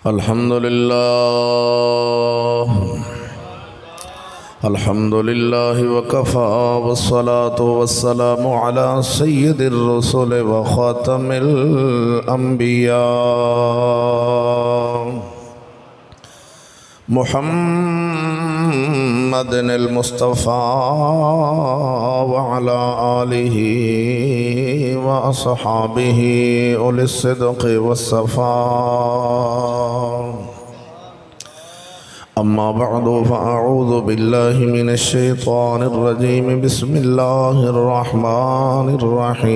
الحمد لله وكفى والصلاة والسلام على سيد الرسل وخاتم الأنبياء محمد المصطفى وعلى آله وأصحابه أولي الصدق والصفاء. أما بعد فأعوذ بالله من الشيطان الرجيم. بسم الله الرحمن الرحيم.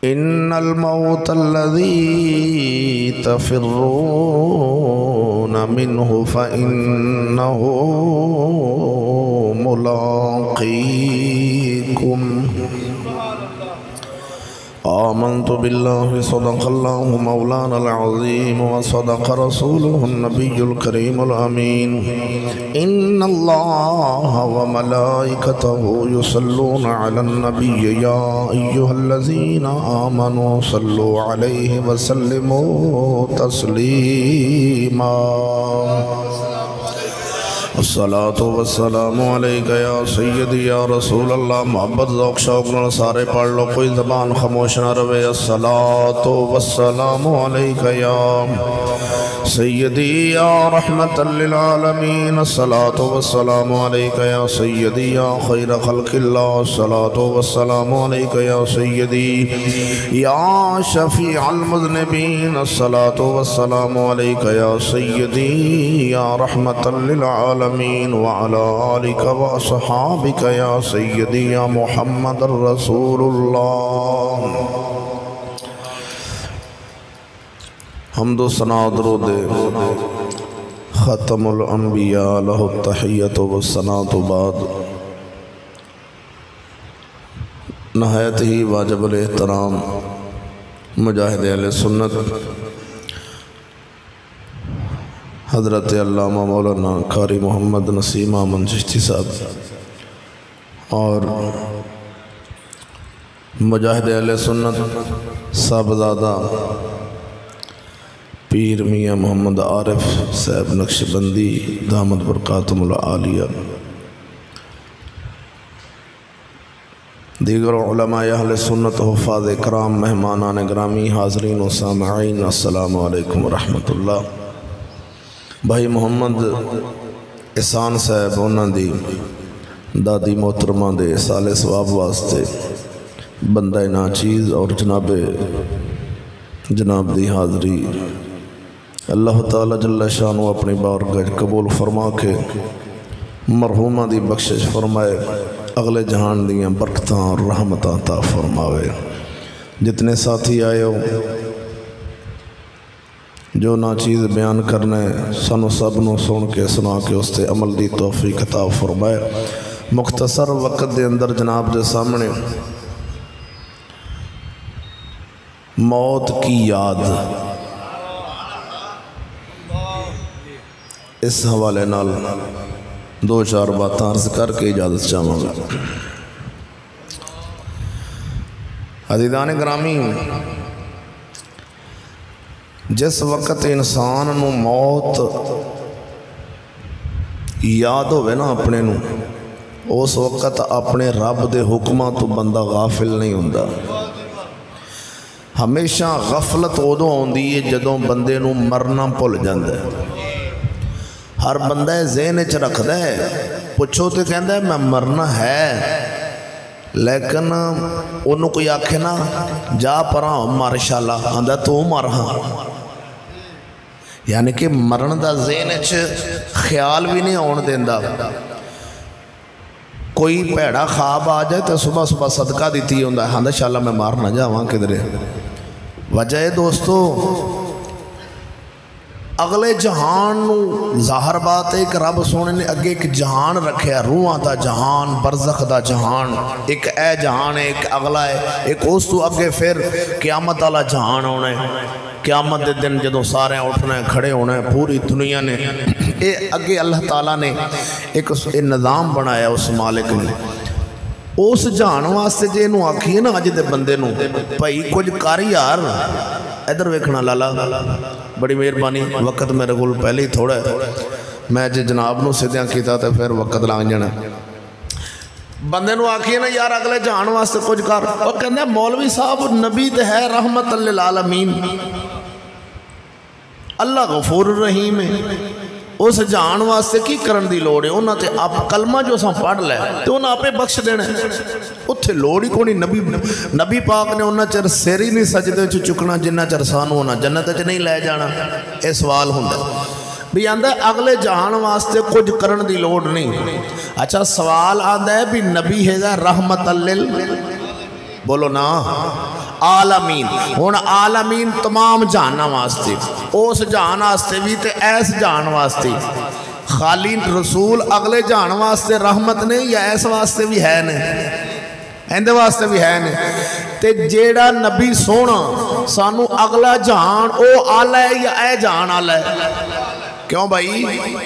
إن الموت الذي تفرون منه فإنه ملاقيكم. آمنت بالله صدق الله مولانا العظيم وصدق رسوله النبي الكريم الأمين. إن الله وملائكته يصلون على النبي يا أيها الذين آمنوا صلوا عليه وسلموا تسليما. الصلاة والسلام عليك يا سيدي يا رسول اللہ. محبت ذوق شوق نال سارے پڑھ لو، کوئی زبان خاموش نہ رہے. الصلاة والسلام عليك يا سيدي يا رحمة للعالمين. الصلاة والسلام عليك يا سيدي يا خير خلق الله. الصلاة والسلام عليك يا سيدي يا شفيع المذنبين. الصلاة والسلام عليك يا سيدي يا رحمة للعالمين وعلى آلك وأصحابك يا سيدي يا محمد رسول الله. حمد و ثنا و درود ختم الانبیاء لہ التحیت و الثناء بعد. نہایت ہی واجب الاحترام مجاہد اہل سنت حضرت علامہ مولانا قاری محمد نسیم احمد چشتی صاحب اور مجاہد اہل سنت صاحبزادہ پیر میاں محمد عارف صاحب نقشبندی دامت برکاتہم العالیہ، دیگر علماء اہل سنت حفاظ اکرام، مہمانان گرامی، حاضرین و سامعین، السلام علیکم ورحمۃ اللہ. بھائی محمد احسان صاحب انہاں دی دادی محترمہ دے سال ثواب واسطے بندہ ناچیز اور جناب دی حاضری اللہ تعالی جل شانہ اپنی بارگاہ قبول فرما کے مرحومہ دی بخشش فرمائے، اگلے جہان دیاں برکتاں اور رحمتاں عطا فرماوے. جتنے ساتھی آئے ہو جو ناچیز بیان کرنے سنو سب نو سن کے سنا کے اس تے عمل دی توفیق عطا فرمائے. مختصر وقت دے اندر جناب دے سامنے موت کی یاد اس حوالے نال دو چار باتاں عرض کر کے اجازت چاہوں گا. عزیزان گرامی، جس وقت انسان نو موت یاد ہوئے نا اپنے نو، اس وقت اپنے رب دے حکمہ تو بندہ غافل نہیں ہوندہ. ہمیشہ غفلت ادو آندی ہے جدوں بندے نو مرنا بھول جاندا ہے. ہر بندہ ذہن وچ رکھدا ہے، پوچھو تے کہندا ہے میں مرنا ہے، لیکن انہوں کوئی آکھے نا جا پرا مار انشاءاللہ آندا تو مار ہاں، یعنی کہ مرن دا ذہن وچ خیال بھی نہیں آن دیندا. کوئی پیڑا خواب آ جائے تو صبح صبح صدقہ دیتی ہوندا ہے، ہاں انشاءاللہ میں مار نہ جاواں کدھرے. وجہ ہے دوستو اگلے جہان نو ظاہر بات ہے کہ رب سونے نے اگے ایک جہان رکھے، روحاں دا جہان، برزخ دا جہان، ایک اے جہان ہے، ایک اگلا ہے، ایک اس تو اگے پھر قیامت والا جہان ہونا ہے. قیامت دے دن جدوں سارے اٹھنا ہے، کھڑے ہونا ہے، پوری دنیا نے اگے اللہ تعالیٰ نے ایک نظام بنایا اس مالک نے. اس جان واسطے جے انہوں آکھیے نا اج دے بندے نوں بھائی کچھ کر یار ادھر ویکھنا لالا بڑی مہربانی وقت میرے کول پہلے ہی تھوڑا ہے میں جے جناب نو سدیاں کیتا تے پھر وقت لنگ جانا بندے نو آکھیے نا یار اگلے جان واسطے کچھ کر وہ کہندے مولوی صاحب نبی تے ہے رحمت للعالمین اللہ غفور الرحیم ہے اس جان واسطے کی کرن دی لوڑ ہے انہاں تے آپ کلمہ جو ساں پڑھ لے تے انہاں آپے بخش دینا اتھے لوڑ ہی کونی نبی پاک نے انہاں چر سیری نہیں سجدے چ چکنا جنہ چر سانو انہاں جنت چ نہیں لے جانا اے سوال ہوندا بھی آندہ اگلے جہان واسطے کچھ کرن دی لوڑ نہیں اچھا سوال آندہ ہے بھی نبی ہے گا رحمت لل بولو نا عالمین ہون عالمین تمام جہانا واسطے اس جہان واسطے بھی تے ایس جہان واسطے خالی رسول اگلے جہان واسطے رحمت نے یا ایس واسطے بھی ہے نے ایندے واسطے بھی ہے نے تے جیڑا نبی سونا سانو اگلا جہان او آلہ ہے یا اے جہان آلہ ہے کیوں بھائی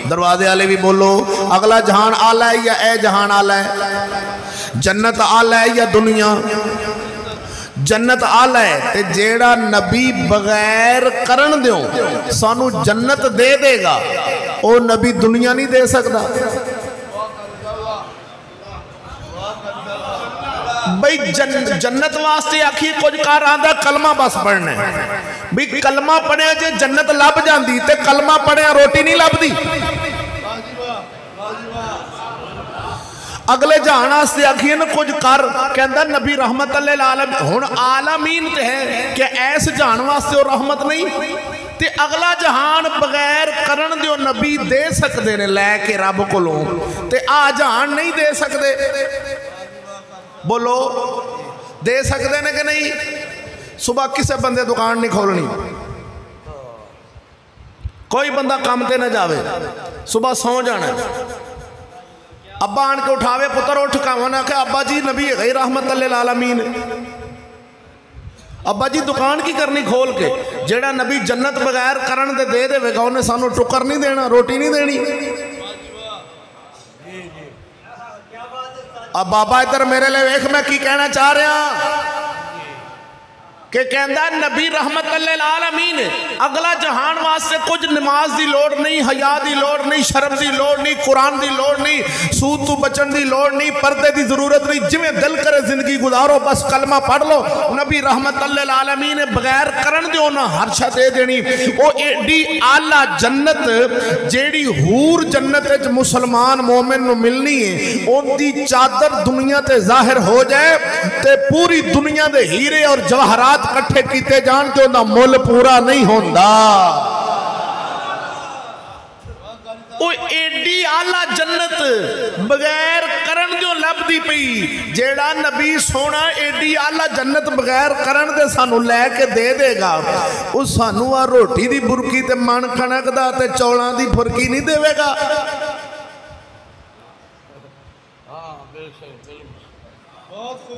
دروازے آلے بھی بولو اگلا جہان آلہ ہے یا اے جہان آلہ ہے جنت آلہ ہے یا دنیا جنت آلہ ہے تے جیڑا نبی بغیر کرن دیوں سانو جنت دے دے گا او نبی دنیا نہیں دے سکتا بھئی جنت واسطے آکھی کچھ کار آندہ کلمہ بس پڑھنے بھی کلمہ پڑھے جے جنت لب جاندی تے کلمہ پڑھے روٹی نہیں لب دی اگلے جہانا سے آکھئے نا کچھ کر کہندہ نبی رحمت اللہ العالمین ہون عالمین تے ہے کہ ایس جہان واسطے اور رحمت نہیں تے اگلا جہان بغیر کرن دیو نبی دے سکتے نے لے کے رب کو لوں تے آ جہان نہیں دے سکتے بولو دے سکتے نے کہ نہیں صبح کسے بندے دکان نہیں کھولنی کوئی بندہ کام تے نہ جاوے صبح سو جانا ابا آن کے اٹھاوے پتر اٹھ کامانا کہ ابا جی نبی غیر رحمت للعالمین ابا جی دکان کی کرنی کھول کے جیڑا نبی جنت بغیر کرن دے دے وے گا انہیں سانو ٹکر نہیں دینا روٹی نہیں دینی اب بابا ادھر میرے لئے ایک میں کی کہنا چاہ رہا کہ کہندہ نبی رحمت للعالمین اگلا جہان واسطے کچھ نماز دی لوڑ نہیں حیاء دی لوڑ نہیں شرم دی لوڑ نہیں قرآن دی لوڑ نہیں سود تو بچن دی لوڑ نہیں پردے دی ضرورت نہیں جویں دل کرے زندگی گزارو بس کلمہ پڑھ لو نبی رحمت للعالمین بغیر کرن دیو نا ہر شاہ دے دینی او ایڈی آلہ جنت جیڑی حور جنت مسلمان مومن نو ملنی ہے ان دی چادر دنیا تے ظاہر ہو جائے تے پوری دنیا دے ہیرے اور جواہرات کٹھے کیتے جان جو نہ مول پورا نہیں ہوندہ او ایڈی آلہ جنت بغیر کرن جو لب دی پئی جیڑا نبی سونا ایڈی آلہ جنت بغیر کرن دے سانو لے کے دے دے گا اس سانو آ روٹی دی برکی تے من کھنک دا تے چولان دی برکی نہیں دے گا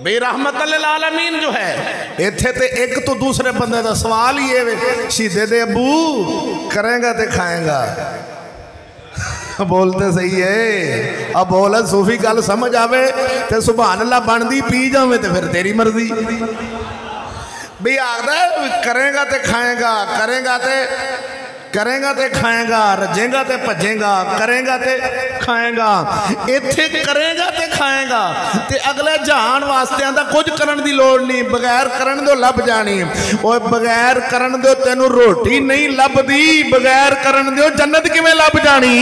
بے رحمت للعالمین جو ہے ایتھے تے ایک تو دوسرے بندے دا سوال ہی ہے شیدے دے ابو کریں گا تے کھائیں گا بولتے صحیح ہے اب بولا صوفی کال سمجھ آوے تے سبحان اللہ بندی پی جاوے تے پھر تیری مرضی بھی آگدہ کریں گا تے کھائیں گا کریں گا تے کھائیں گا رجیں گا تے پجیں گا کریں گا تے کھائیں گا ایتھے کریں گا تے کھائیں گا تے اگلے جہان واسطے آندہ کچھ کرن دی لوڑ نہیں بغیر کرن دو لب جانی اوہ بغیر کرن دو تینو روٹی نہیں لب دی بغیر کرن دو جنت کی میں لب جانی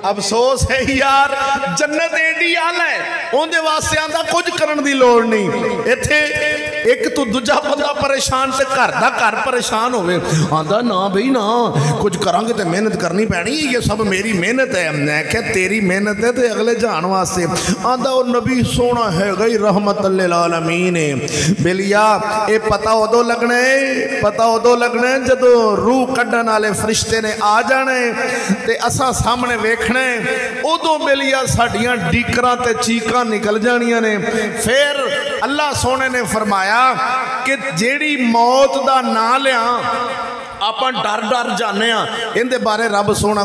افسوس ہے یار جنت ایڈی آلہ ہے ان دے واسطے آندہ کچھ کرن دی لوڑ نہیں ایتھے ایک تو دجا بندہ پریشان سے کر دا کر پریشان ہوئے آندہ نا بھئی نا کچھ کرانگے تے محنت کرنی پہنی یہ سب میری محنت ہے میں کہ تیری محنت ہے تے اگلے جہان واسطے آندہ وہ نبی سونا ہے گئی رحمت للعالمین بلیا اے پتہ ہو دو لگنے جدو روح کڈن آلے فرشتے نے آ جانے تے اسا سامنے ویکھنے ادو ملیا ساڑیاں ڈیکراں تے چیکاں نکل جانیاں نے پھر اللہ سونے نے فرمایا کہ جیڑی موت دا نہ لیا ਆਪਾਂ ਡਰ ਜਾਣੇ ਆ। ਇਹਦੇ ਬਾਰੇ ਰੱਬ ਸੋਹਣਾ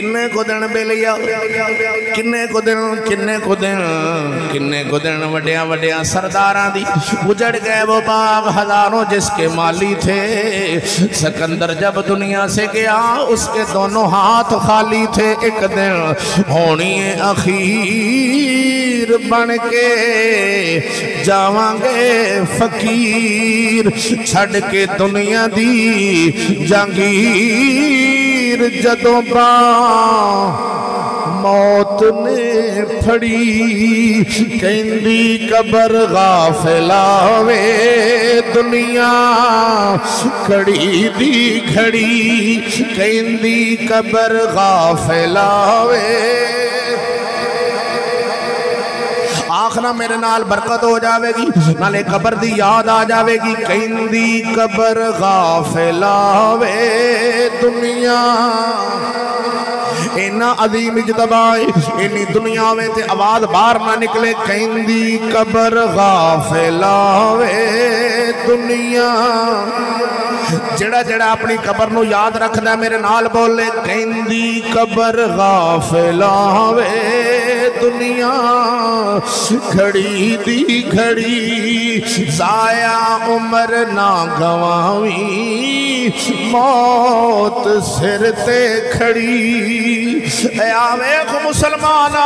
کنے کو دن بے لیا کنے کو دن وڈیاں وڈیاں سرداران دی اجڑ گئے وہ باغ ہزاروں جس کے مالی تھے سکندر جب دنیا سے گیا اس کے دونوں ہاتھ خالی تھے ایک دن ہونی اخیر بن کے جاواں گے فقیر چھڑ کے دنیا دی جانگیر جدوں موت نے پھڑی کہندی قبر غافلاوے دنیا کھڑی دی کھڑی کہندی قبر غافلاوے آخنا میرے نال برکت ہو جاوے گی نالے قبر دی یاد آ جاوے گی کہندی قبر غافلاوے دنیا اینا عظیم اجتبائے اینی دنیا میں تے آواز بار نہ نکلے کہندی قبر غافلاوے دنیا جڑا جڑا اپنی قبر نو یاد رکھنا میرے نال بولے کہندی قبر غافلاوے دنیا کھڑی دی کھڑی ضائع عمر نہ گواویں موت سر تے کھڑی اے آویخ مسلمانا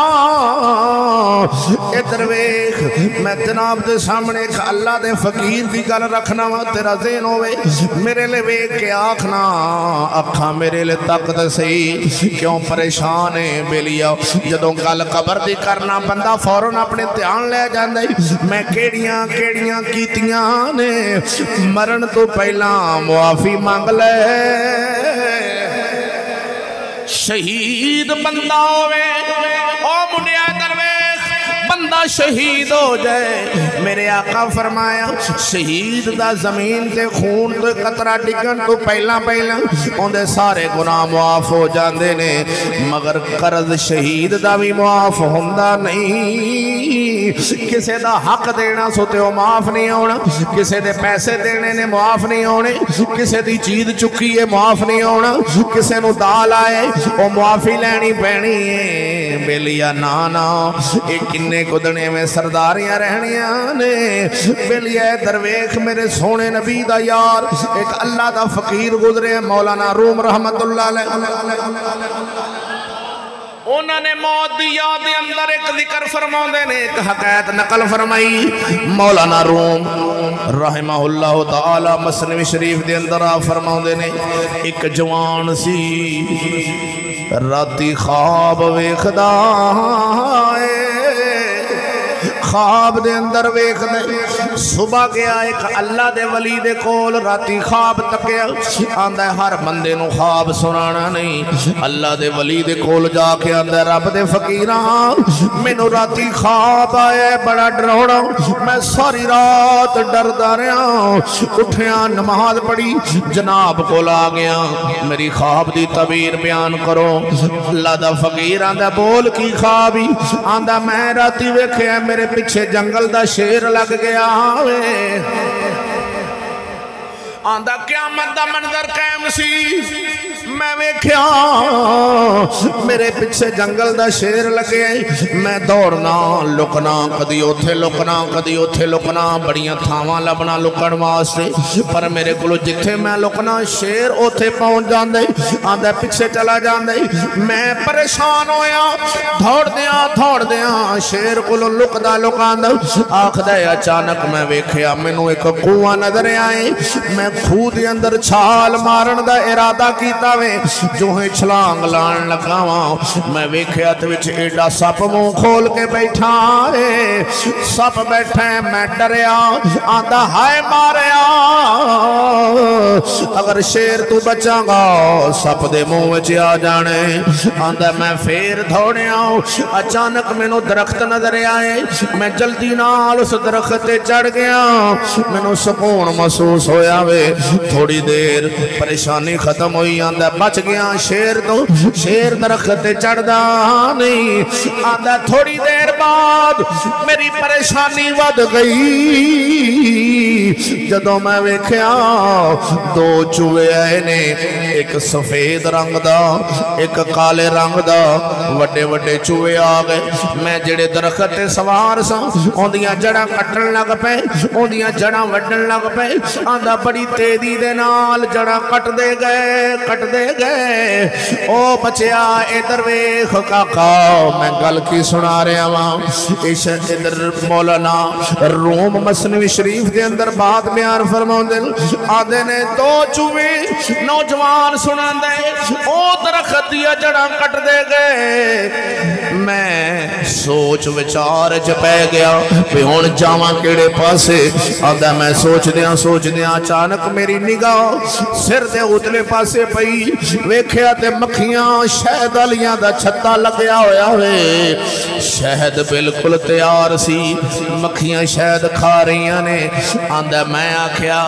ادھر ویخ میں جناب دے سامنے ایک اللہ دے فقیر دی گل رکھنا وا تیرا ذہن ہوئے میرے لئے ویخ کے آکھنا اکھاں میرے لئے تک دے سی کیوں پریشان ہے بیلیا جدوں گل قبر دی کرنا بندہ فوراں اپنے دھیان لے جاندے میں کیڑیاں کیتیاں نے مرن تو پہلا معافی مانگ لے شہید بندہ ہوئے او منیا درویش بندہ شہید ہو جائے میرے آقا فرمایا شہید دا زمین تے خون تو قطرہ ڈگن تو پہلا اندھے سارے گناہ معاف ہو جاندے نے مگر قرض شہید دا بھی معاف ہوندہ نہیں کسے دا حق دینا سوتے ہو معاف نہیں ہونا کسے دے پیسے دینے نے معاف نہیں ہونے کسے دی چیز چکی ہے معاف نہیں ہونا کسے نو دال آئے وہ معافی لینی پینی ہے بیلیا نانا ایک کنے کدنے میں سرداریاں رہنیاں نے بیلیا درویخ میرے سونے نبی دا یار ایک اللہ دا فقیر گزرے مولانا روم رحمت اللہ علیہ انہوں نے موت دی یاد دے اندر ایک ذکر فرماؤں دے نے ایک حقیقت نقل فرمائی مولانا روم رحمہ اللہ تعالی مسنوی شریف دے اندر فرماؤں دے نے ایک جوان سی راتی خواب ویخدا خواب دے اندر ویخ دے صبح گیا ایک اللہ دے ولی دے کول راتی خواب تکیا آندھے ہر بندے نو خواب سنانا نہیں اللہ دے ولی دے کول جا کے آندھے رب دے فقیران میں نو راتی خواب آئے بڑا ڈروڑا میں ساری رات ڈردا رہا اٹھیا نماز پڑھی جناب کول آ گیا میری خواب دی تعبیر بیان کرو اللہ دا فقیر آندھے بول کی خوابی آندھے میں راتی ویکھے میرے پیچھے جنگل دا شیر لگ گیا آندھا قیامت دا منظر قائم سی میں ویکھیا میرے پیچھے جنگل دا شیر لگے میں دوڑنا لکنا کدی اوتھے لکنا بڑیاں تھاواں لبنا لکن واسطے پر میرے کلو جتھے میں لکنا شیر اوتھے پہنچ جاندے آندھا پیچھے چلا جاندے میں پریشان ہویا دھوڑ دیاں شیر کلو لکاندہ آکھ دے اچانک میں ویکھیا مینوں ایک کنواں نظر آئے میں خود اندر چھال مارن دا ارادہ کیتا وے جو ہے چھلانگ لان لگاواں میں ویکھیا تے وچ ایڈا سپ منہ کھول کے بیٹھا ہے سپ بیٹھا ہے میں ڈریا آندا ہائے ماریا اگر شیر تو بچاں گا سپ دے منہ وچ آ جانے آندا میں پھر دوڑیا اچانک مینوں درخت نظر آئے میں جلدی نال اس درخت تے چڑھ گیا مینوں سکون محسوس ہویا وے تھوڑی دیر پریشانی ختم ہوئی آندہ بچ گیا شیر تو شیر درخت چڑھدا نہیں آندہ تھوڑی دیر بعد میری پریشانی ود گئی جدوں میں ویکھیا دو چوہے آئے نے ایک سفید رنگ دا ایک کالے رنگ دا وڈے وڈے چوہے آ گئے میں جڑے درخت سوار سا اوندیاں جڑاں کٹن لگ پے اوندیاں جڑاں وڈن لگ پے آندا بڑی تیزی دے نال جڑاں کٹ دے گئے او بچیا ادھر ویکھ کاکا میں گل کی سنا رہا ہاں ادھر مولانا روم مثنوی شریف دے اندر بات بیان فرماؤندے آدھے نے دو چوہے نوجوان سنان دے او درخت دیا جڑاں کٹ دے گئے میں سوچ وچار پے گیا بھی ہن جاواں کیڑے پاسے آدھا میں سوچ دیاں اچانک میری نگاہ سر دے اتلے پاسے پئی ویکھیا تے مکھیاں شہد والیاں دا چھتا لگیا ہویا ہوئے شہد بالکل تیار سی مکھیاں شہد کھا رہیاں نے آندہ میں آکھیا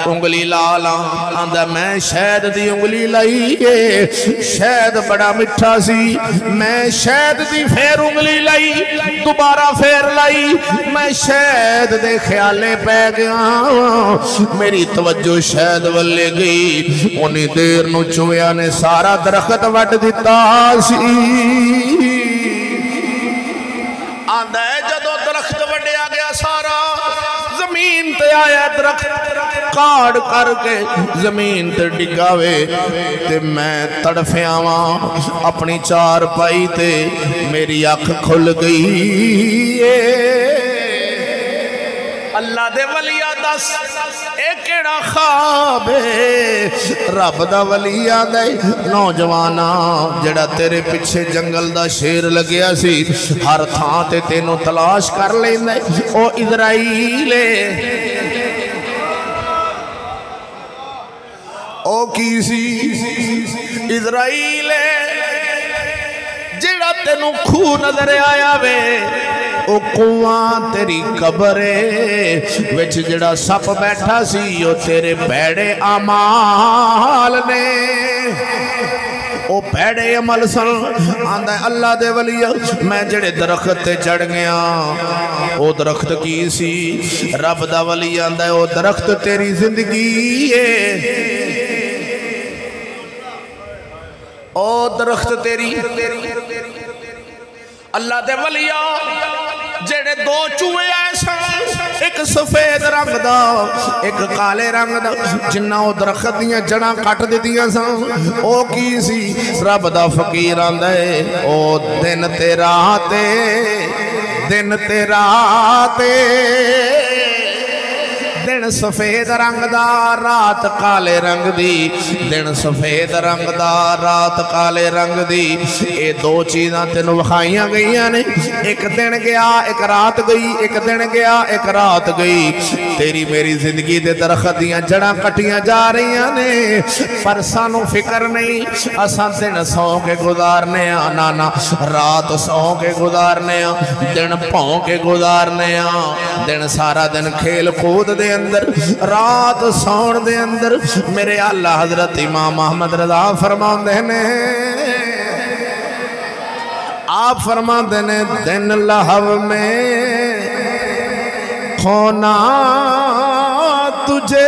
انگلی لالا آندہ میں شہد دی انگلی لائیے شہد بڑا مٹھا سی میں شہد دی پھر انگلی لائی دوبارہ پھر لائی میں شہد دے خیالے پہ گیا میری توجہ شہد والے گئی انہی دیر نو چویا نے سارا درخت وٹ دیتا سی آندہ ہے جدو درخت وڈیا گیا سارا زمین تے آیا درخت کاڑ کر کے زمین تے ڈگاوے تے میں تڑفے آواں اپنی چار پائی تے میری آنکھ کھل گئی اللہ دے ولیہ دس ایک کیڑا خواب رب دا ولیہ دے نوجوانا جڑا تیرے پچھے جنگل دا شیر لگیا سی ہر تھاں تے تینوں تلاش کر لیندے او اسرائیل او کیسی اسرائیل جڑا تینوں کھو نظر آیا وے او کنواں تیری قبرے وچ جڑا سپ بیٹھا سی او تیرے پیڑے اعمال نے او پیڑے عمل سن آندہ اللہ دے ولیہ میں جڑے درخت تے چڑھ گیا او درخت کی سی رب دا ولی آندہ او درخت تیری زندگی ہے او درخت تیری اللہ دے ولیہ جڑے دو چوہے ایسا ایک سفید رنگ دا ایک کالے رنگ دا جنہ او درخت دیاں جڑاں کٹ دیتیاں سا او کی سی رب دا فقیر آندے او دن تیرا تے دن سفید رنگ دا رات کالے رنگ دی دن سفید رنگ دا رات کالے رنگ دی اے دو چیزاں تینوں وکھائیاں گئیاں نے ایک دن گیا ایک رات گئی ایک دن گیا ایک رات گئی تیری میری زندگی دے درخت دیاں جڑاں کٹیاں جا رہیاں نے پر سانوں فکر نہیں اساں دن سو کے گزارنے نانا رات سو کے گزارنے دن پاؤں کے گزارنے دن سارا دن کھیل کود دے اندر رات سون دے اندر میرے اللہ حضرت امام احمد رضا فرماندے نے آپ فرماندے نے دن لہو میں کھونا تجھے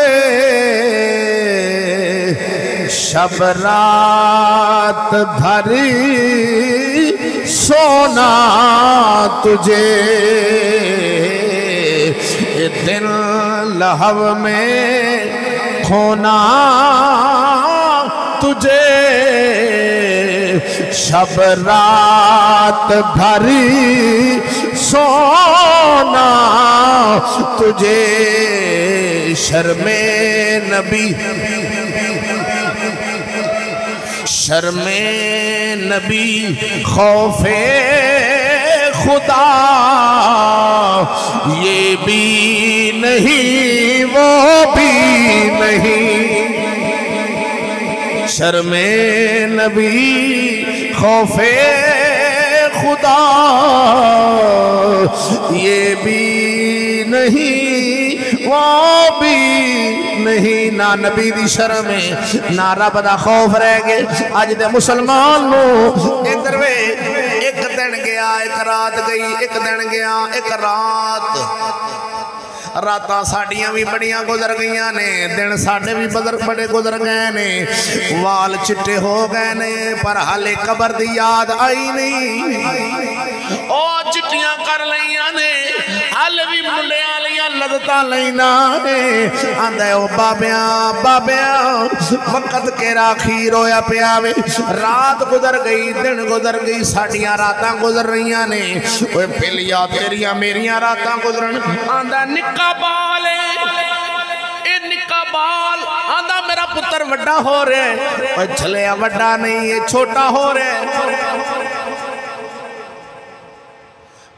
شب رات بھری سونا تجھے دن لہو میں کھونا تجھے شب رات بھری سونا تجھے شرم نبی خوف خدا یہ بھی نہیں وہ بھی نہیں شرم نبی خوف خدا یہ بھی نہیں وہ بھی نہیں، نہ نبی دی شرم نہ رب دا خوف رہ گئے اج دے مسلمان نو۔ ادھر وے ایک دن گیا ایک رات گئی، ایک دن گیا ایک رات، راتاں ساڑیاں بھی بڑیاں گزر گئیاں نے، دن ساڑے بھی بڑے گزر گئے نے، وال چٹے ہو گئے نے، پر حالے قبر دی یاد آئی نہیں۔ او چٹیاں کر لیاں نے، حالے بھی ملیاں لیاں لذتاں لینا نے، آندھے او بابیاں بابیاں وقت کے راخیر ہویا پیاوے، رات گزر گئی دن گزر گئی، ساڑیاں راتاں گزر رہیاں نے، اوہ پھلیا تیریاں میریاں راتاں گزرن، آندھا نکا بال اے نکا بال، آندھا میرا پتر وڈا ہو رہے ہیں، اوہ چھلیا وڈا نہیں یہ چھوٹا ہو رہے ہیں،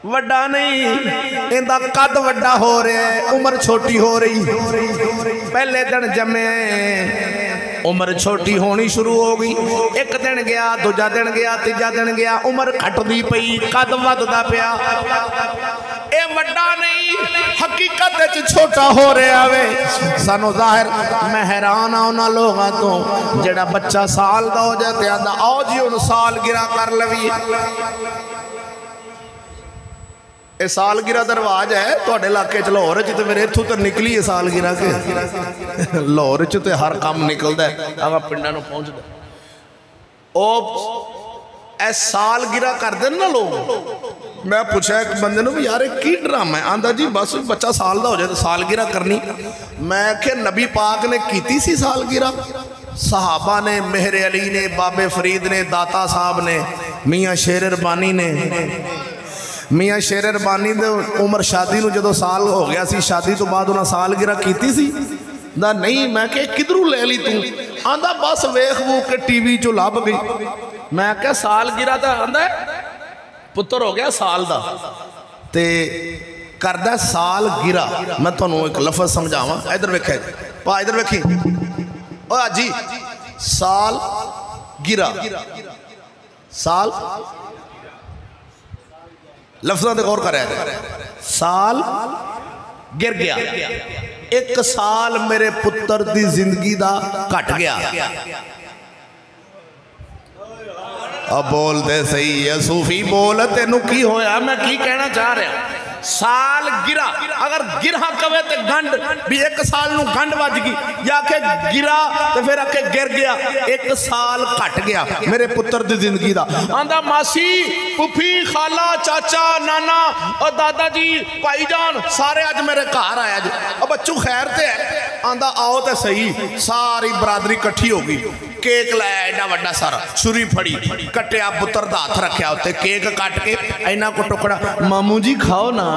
وڈا نہیں اندہ قد وڈا ہو رہے ہیں، عمر چھوٹی ہو رہی، پہلے دن جمعے عمر چھوٹی ہونی شروع ہو گئی، ایک دن گیا دوجا دن گیا تیجا دن گیا، عمر کھٹ دی پئی، قد ود دا پیا، اے وڈا نہیں حقیقت چھوٹا ہو رہے آوے۔ سانو ظاہر میں حیران آؤنا لوگاں تو جڑا بچہ سال دا ہو جاتے آدھا آؤ جی ان سال گرا کر لوی، اے سال گرہ درواج ہے تو اڈے لاکے چلو ہو رہے چیتے میرے اتھو تر نکلی ہے سال گرہ کے لو رہے چیتے ہر کام نکل دے اگا پنڈا نو پہنچ دے اے سال گرہ کر دیں نا لوگ۔ میں پوچھا ایک بندے نو بھی یارے کی ڈرام ہے، آندھا جی بس بچہ سال دا ہو جائے تو سال گرہ کرنی، میں کہ نبی پاک نے کیتی سی سال گرہ، صحابہ نے، مہر علی نے، باب فرید نے، داتا صاحب نے، میاں شیر اربانی نے، میاں شیر اربانی دے عمر شادی نو جدو سال ہو گیا سی، شادی تو بعد انہاں سال گرہ کیتی سی، دا نہیں میں کہ کدرو لے لی تو، آندھا بس ویخ وہ کہ ٹی وی چو لاب گئی، میں کہ سال گرہ دا آندھا ہے پتر ہو گیا سال دا تے کردہ سال گرہ، میں تو انہوں ایک لفظ سمجھاواں ادھر ویکھے پا ادھر ویکھی او جی سال گرہ سال لفظوں دے غور کر رہے تھے، سال گر گیا، ایک سال میرے پتر دی زندگی دا کٹ گیا، اب بول دے صحیح ہے صوفی بولتے نو کی ہویا میں کی کہنا چاہ رہا ہوں، سال گرہ اگر گرہ کوئے تے گنڈ بھی ایک سال نو گنڈ واج گی یا کہ گرہ تے پھر اکے گر گیا، ایک سال کٹ گیا میرے پتر دی زندگی دا، آندھا ماسی پپھی خالہ چاچا نانا اور دادا جی پائی جان سارے آج میرے کار آیا جی، اب بچوں خیر تے ہے، آندھا آؤ تے صحیح، ساری برادری کٹھی ہوگی، کیک لائے ایڈا وڈا سارا چھری پھڑی کٹے آپ پتر دا ہاتھ رکھیا ہوتے، کیک کٹ کے اینا کو ٹکڑا، ماموں جی کھاؤ نا،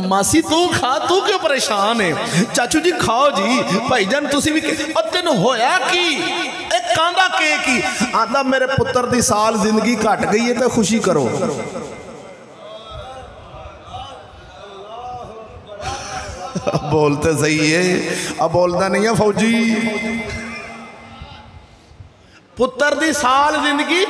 ماسی تو کھا تو کیوں پریشان ہے، چاچو جی کھاؤ جی، بھائی جان تسی بھی اتن ہویا کی ایک کاندھا کیک ہی، آدھا میرے پتر دی سال زندگی کٹ گئی ہے تو خوشی کرو، بولتے صحیح ہے، اب بولتا نہیں ہے فوجی، پتر دی سال زندگی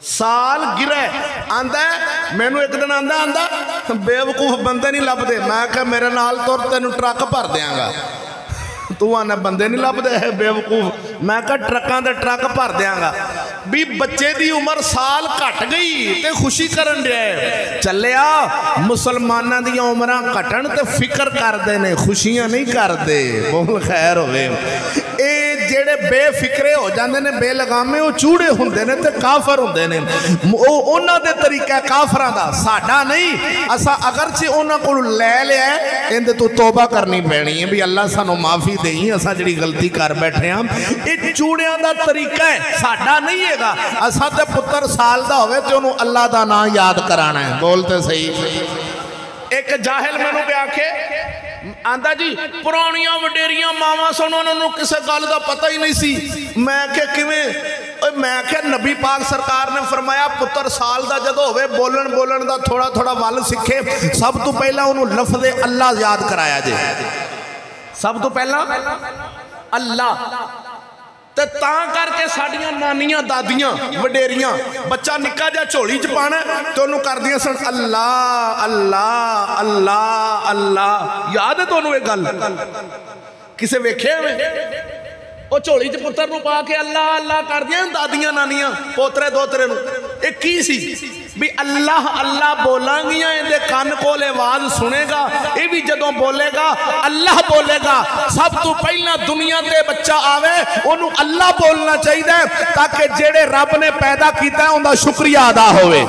سال گرے، آندھا ہے میں نو ایک دن آندھا بے وقوف بندے نہیں لب دے، میں کہ میرے نال تو تینو ٹرک پر دیاں گا، تو آنے بندے نہیں لب دے بے وقوف، میں کہ ٹرکاں دے ٹرک پر دیاں گا، بھی بچے دی عمر سال کٹ گئی تے خوشی کرن دے، چلے آ مسلمانہ دی عمرہ کٹن تے فکر کر دے نے، خوشیاں نہیں کر دے، بول خیر ہوئے، اے جیڑے بے فکرے ہو جاندے نے بے لگامے وہ چوڑے ہوندے نے تے کافر ہوندے نے، اونا دے طریقہ کافران دا ساڑھا نہیں، اسا اگرچہ اونا کو لے لے آئے اندے تو توبہ کرنی پہنی ہے بھی اللہ سانو معافی دیں، اسا جڑی غلطی کر بیٹھے ہم، یہ چوڑیاں دا طریقہ ہے ساڑھا نہیں ہے گا، اسا تے پتر سال دا ہوئے تے انہوں اللہ دا نا یاد کرانا ہے، بولتے صحیح۔ ایک جاہل میں نو پہ آکھے آندھا جی پرانیاں وڈیریاں ماما سنو انہوں کسے گال دا پتہ ہی نہیں سی، میں کہ کیویں میں کہ نبی پاک سرکار نے فرمایا پتر سال دا جدو ہوئے بولن دا تھوڑا تھوڑا وال سکھے، سب تو پہلا انہوں لفظ اللہ یاد کرایا جے، سب تو پہلا اللہ، تے تاں کر کے ساڈیاں نانیاں دادیاں وڈیریاں بچہ نکا جا جھولی چ پانا تے اونوں کردیاں سن اللہ اللہ اللہ اللہ. یاد ہے تانوں یہ گل؟ کسے ویکھیا میں وہ جھولی چ پتر نو پا کے اللہ اللہ کردیاں دادیاں نانیاں پوترے دوترے نو. یہ کی سی بھی اللہ اللہ بولاں گیاں اندے کان کول آواز سنے گا. یہ بھی جدوں بولے گا اللہ بولے گا سب تو پہلا دنیا تے بچہ آوے انہوں اللہ بولنا چاہیے تاکہ جڑے رب نے پیدا کیتا ہے ان دا شکریہ ادا ہوئے.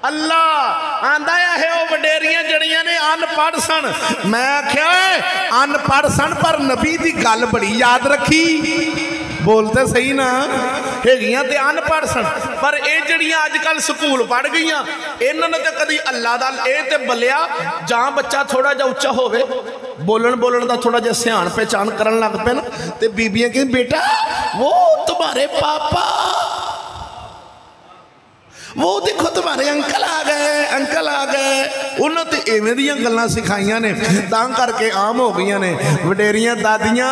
اللہ آندہ ہے وہ وڈیریاں جڑیاں نے ان پڑھ سن. میں کیا ہے ان پڑھ سن پر نبی دی گل بڑی یاد رکھی. بولتے صحیح نا ہیگیاں تے ان پڑھ سن پر اے جڑیاں آج کل سکول پڑھ گئیاں انہوں نے تے کدی اللہ دا اے تے بلیا جہاں بچہ تھوڑا جا اچھا ہوئے بولن دا تھوڑا جا سیان پہچان کرن لگ پہ نا تے بیبیاں کہ بیٹا وہ تمہارے پاپا وہ دیکھو تمہارے انکل آ گئے انہوں تے ایویں دیاں گلاں سکھائیاں نے تاں کر کے عام ہو گئیاں نے. وڈیریاں دادیاں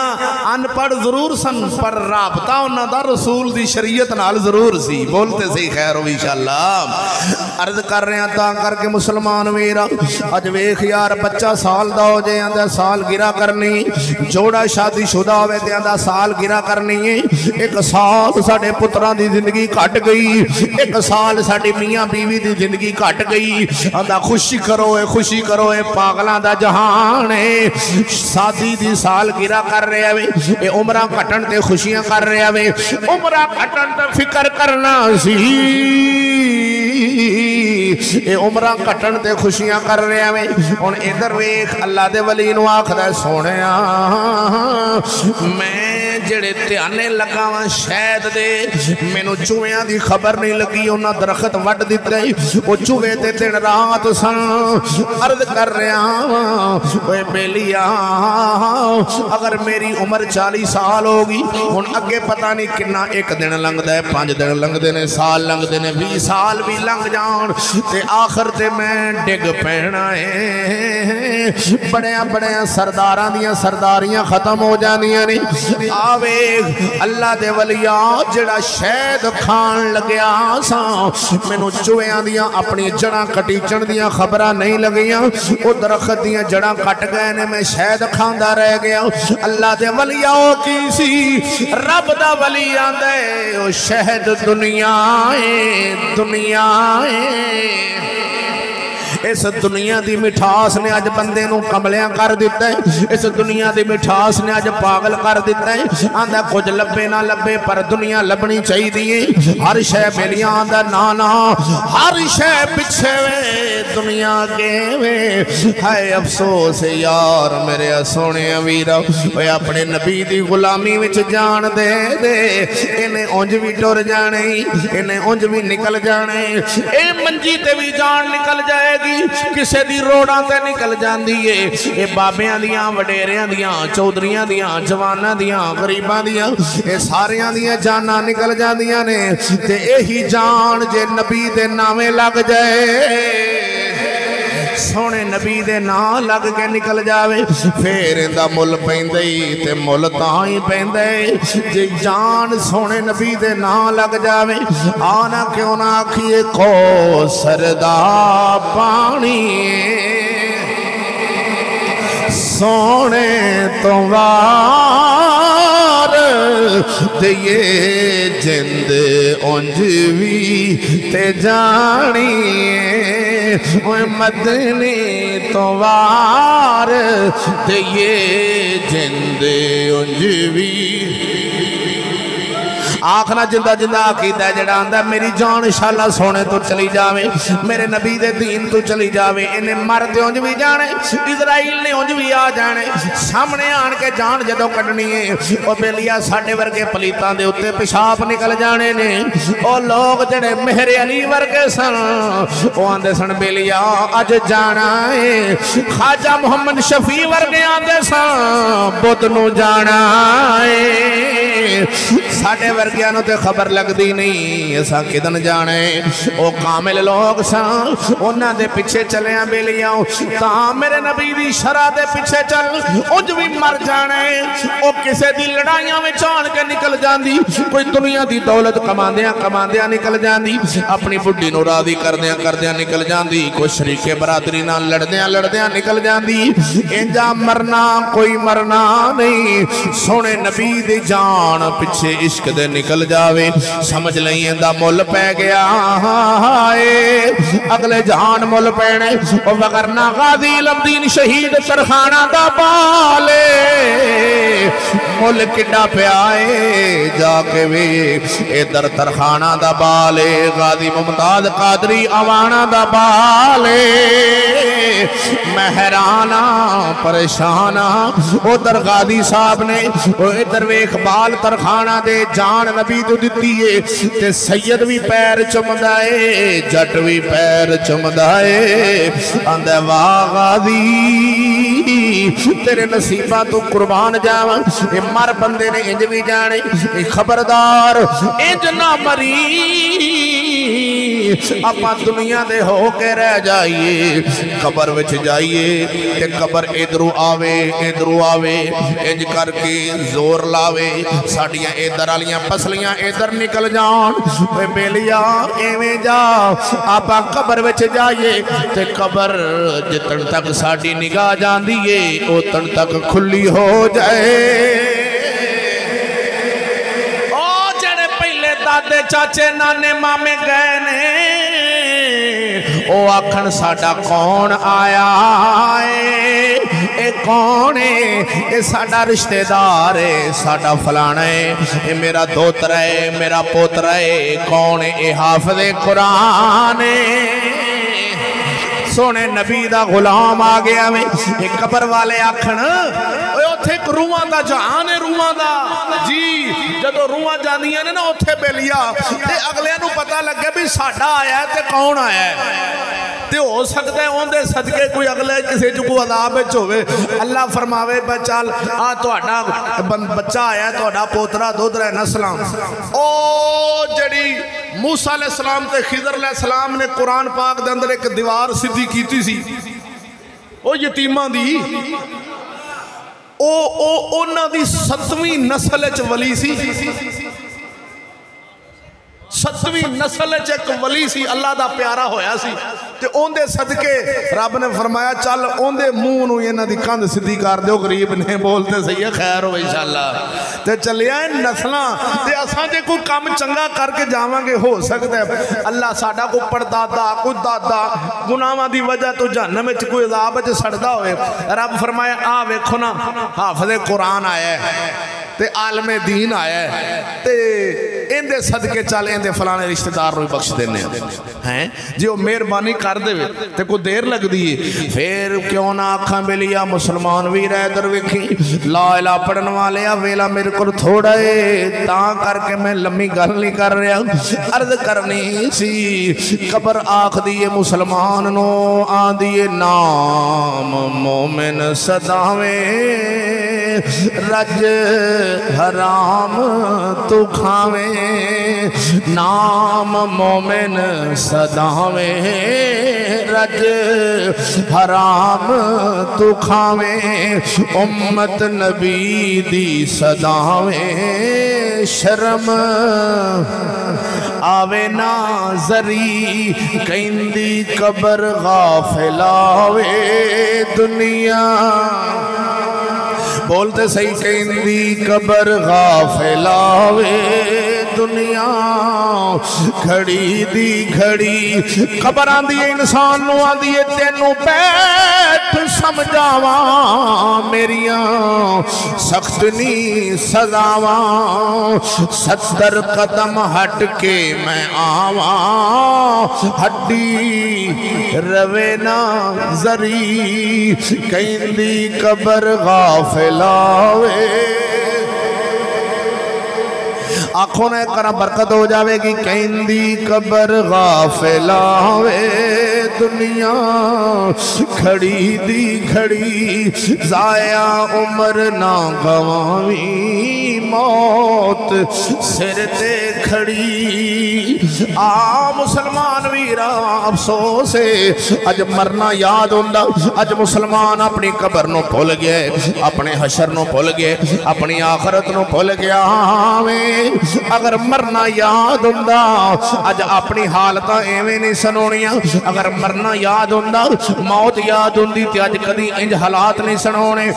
ان پڑھ ضرور سن پر رابطہ انہاں دا رسول دی شریعت نال ضرور سی. بولتے سی خیر ہو انشاءاللہ. عرض کر رہے ہیں تاں کر کے مسلمان ویرا اج ویکھ یار بچہ سال دا ہو جائے آندا سال گرا کرنی جوڑا شادی شدہ ہوئے تے آندا سال گرا کرنی. ایک سال ساڈے پتراں دی زندگی کٹ گئی ایک سال ساڈی میاں بیوی دی زندگی کٹ گئی. آندا خوشی کرو اے پاگلاں دا جہان ہے. شادی دی سال گرا کر رہے ہوئے اے عمرہ کٹن تے خوشیاں کر رہے ہوئے عمرہ کٹن تے فکر کرنا سی. اے عمرہ کٹن تے خوشیاں کر رہے ہوئے. ہن ادھر ویکھ اللہ دے ولی نو آکھدا سونیا میں جڑے تیانے لگا واں شاید دے مینوں چوہیاں دی خبر نہیں لگی انہاں درخت وڈ دتے او چوہے تے دن رات سن. عرض کر رہا اوے بیلیا اگر میری عمر 40 سال ہوگی ہن اگے پتہ نہیں کنا ایک دن لنگدا ہے 5 دن لنگدے نے سال لنگدے نے 20 سال بھی لنگ جان تے آخر تے میں ڈگ پینا ہے. بڑیاں سرداراں دیاں سرداریاں ختم ہو جانیاں نے. آوے اللہ دے ولیاں جڑا شہد کھان لگیا سا مینوں چوہیاں دیاں اپنی جڑاں کٹیچن دیاں خبراں نہیں لگیاں او درخت دیاں جڑاں کٹ گئے نے میں شہد کھاندا رہ گیا. اللہ دے ولیاں کی سی رب دا ولی آندے او شہد دنیا اس دنیا دی مٹھاس نے آج بندے نو کملیاں کر دیتا ہے. اس دنیا دی مٹھاس نے آج پاگل کر دیتا ہے. آندہ کچھ لبے نہ لبے پر دنیا لبنی چاہی دیئے. ہر شے بیلیاں آندہ نانا ہر شے پچھے وے دنیا کے وے. ہائے افسوس یار میرے سونے ویرا وے اپنے نبی دی غلامی وچ جان دے انہیں اونج بھی ٹر جانے انہیں اونج بھی نکل جانے. اے منجی تے بھی جان نکل جائے گی کسے دی روڑاں تے نکل جان دیئے. اے بابیاں دیاں وڈیریاں دیاں چودریاں دیاں جواناں دیاں غریباں دیاں اے ساریاں دیاں جاناں نکل جان دیاں نے تے ایہی جان جے نبی دے نامے لگ جائے سونے نبی دے نا لگ کے نکل جاوے پھر اندہ مل پیندئی تے مل تائی پیندئی جے جان سونے نبی دے نا لگ جاوے آنا کیوں نہ آکھیے کو سردا پانی سونے تمہار دیئے جند انجوی تے جانی مدنی توار دیئے جند انجوی. آخنا جندہ جندہ عقیدہ جڑا آندہ میری جان انشاءاللہ سونے تو چلی جاوے میرے نبی دے دین تو چلی جاوے انہیں مرد اونج بھی جانے اسرائیل نے اونج بھی آ جانے سامنے آن کے جان جدو کٹنی ہے او بیلیا ساڑھے ورگے پلیتان دے اتے پیشاب نکل جانے نے او لوگ جڑے مہر علی ورگے سن او آندے سن بیلیا اج جانا ہے خواجہ محمد شفیع ورگے آندے سن بدھ نو جانا ہے ساڑھے ورگے ورگیاں نو تے خبر لگ دی نہیں اسا کدن جانے او کامل لوگ سان انہاں دے پیچھے چلیاں بیلیاں تاں میرے نبی دی شرع دے پیچھے چل اج بھی مر جانے او کسے دی لڑائیاں میں چان کے نکل جاندی کوئی دنیا دی دولت کماندیاں نکل جاندی اپنی بڈی نو راضی کردیاں نکل جاندی کوئی شریک برادری نال لڑدیاں نکل جاندی انجا مرنا کوئی مرنا نہیں سونے نبی دی جان پچھے عشق دے نکل جاوے سمجھ لئیں دا مل پہ گیا اگلے جان مل پینے وگرنا غازی لمدین شہید ترخانہ دا بالے مل کڈا پہ آئے جا کے وے ادھر ترخانہ دا بالے غازی ممتاز قادری آوانہ دا بالے مہرانہ پریشانہ ادھر غازی صاحب نے ادھر وے اقبال ترخانہ دے جان نبی تو دیتی ہے تے سید بھی پیر چمدائے جٹ بھی پیر چمدائے اندھے واہ غازی تیرے نصیبہ تو قربان جاواں مر بندے نے انج بھی جانے خبردار انج نہ مری اپا دنیا دے ہو کے رہ جائیے قبر وچ جائیے تے قبر ادھرو آوے انج کر کے زور لاوے ساڑیاں ادھر آلیاں پسلیاں ادھر نکل جان اے بیلیا ایویں جا آپا قبر وچ جائیے تے قبر جتن تک ساڑی نگاہ جان دیئے اتن تک کھلی ہو جائے او جڑے پہلے دادے چاچے نانے مامے گئے نے او آکھن ساڑا کون آیا اے کون ہے اے ساڑا رشتہ دار ہے ساڑا فلانا ہے اے میرا دوتر ہے میرا پوتر ہے کون ہے اے حافظ قرآن ہے سونے نبی دا غلام آگیا میں ایک قبر والے آکھن اوتھے ایک روحاں دا جہان ہے روحاں دا جی جدو روحاں جانیاں نے نا اوتھے بیلیا تے اگلے نو پتہ لگے بھی ساڑا آیا ہے تے کون آیا ہے تے ہو سکتا ہے اوندے صدقے کوئی اگلے کسی جو کو عذاب ہے چوے اللہ فرماوے بچال توڑا بچہ آیا ہے توڑا پوترہ دودرہ نسلام او جڑی موسیٰ علیہ السلام تے خضر علیہ السلام نے قرآن پاک دے اندر ایک دیوار صدی کیتی سی او یتیمہ دی اونا دی 7ویں نسل چ ولی سی 7ویں نسل چ ایک ولی سی اللہ دا پیارا ہویا سی تے اوندے صدقے رب نے فرمایا چل اوندے منہ نو یہ نہ دی کاند صدی کر دیو غریب نے بولتے صحیح ہے خیر ہو انشاءاللہ تے چلیا ہے نسلاں تے اساں جے کوئی کام چنگا کر کے جاواں گے ہو سکتا ہے اللہ ساڈا کو پردادا کوئی دادا گناہاں دی وجہ تو جہنم وچ کوئی عذاب وچ سڑدا ہوئے رب فرمایا آ ویکھو نا حافظ قرآن آیا ہے تے عالم دین آیا ہے تے اندے صدقے چل اندے فلانے رشتہ دار روی بخش دینے ہیں جی وہ مہربانی کر دے تے کو دیر لگ دیئے پھر کیوں نہ آکھاں بلیا مسلمان بھی رہ در وکھی لا الہ پڑھن والے ویلا میرے کو تھوڑا ہے تاں کر کے میں لمبی گل نہیں کر رہا عرض کرنی سی قبر آکھ دیئے مسلمان نو آن دیئے نام مومن صداویں رج حرام تو کھاویں نام مومن صداویں رج حرام تو کھاویں امت نبی دی صداویں شرم آوے ناظری کہندی قبر غافل آوے دنیا بولتے صحیح کہندی قبر غافل آوے دنیا گھڑی دی گھڑی قبر آن دیئے انسان نو آن دیئے تینوں بیٹھ سمجھاواں میریاں سخت نہیں سزاواں 70 قدم ہٹ کے میں آواں ہڈی روے نا زری کہندی قبر غافل آوے آنکھوں نے کرا برکت ہو جاوے گی کہندی قبر غافل آوے دنیا کھڑی دی کھڑی ضائع عمر نہ گواویں موت موت سر تے کھڑی آ مسلمان ویرا افسوس ہے اج مرنا یاد ہوندا اج مسلمان اپنی قبر نو بھول گئے اپنے حشر نو بھول گئے اپنی آخرت نو بھول گیا اگر مرنا یاد ہوندا اج اپنی حالتاں ایویں نہیں سنونیاں اگر مرنا یاد ہوندا موت یاد ہوندی تے اج کدی انج حالات نہیں سنونے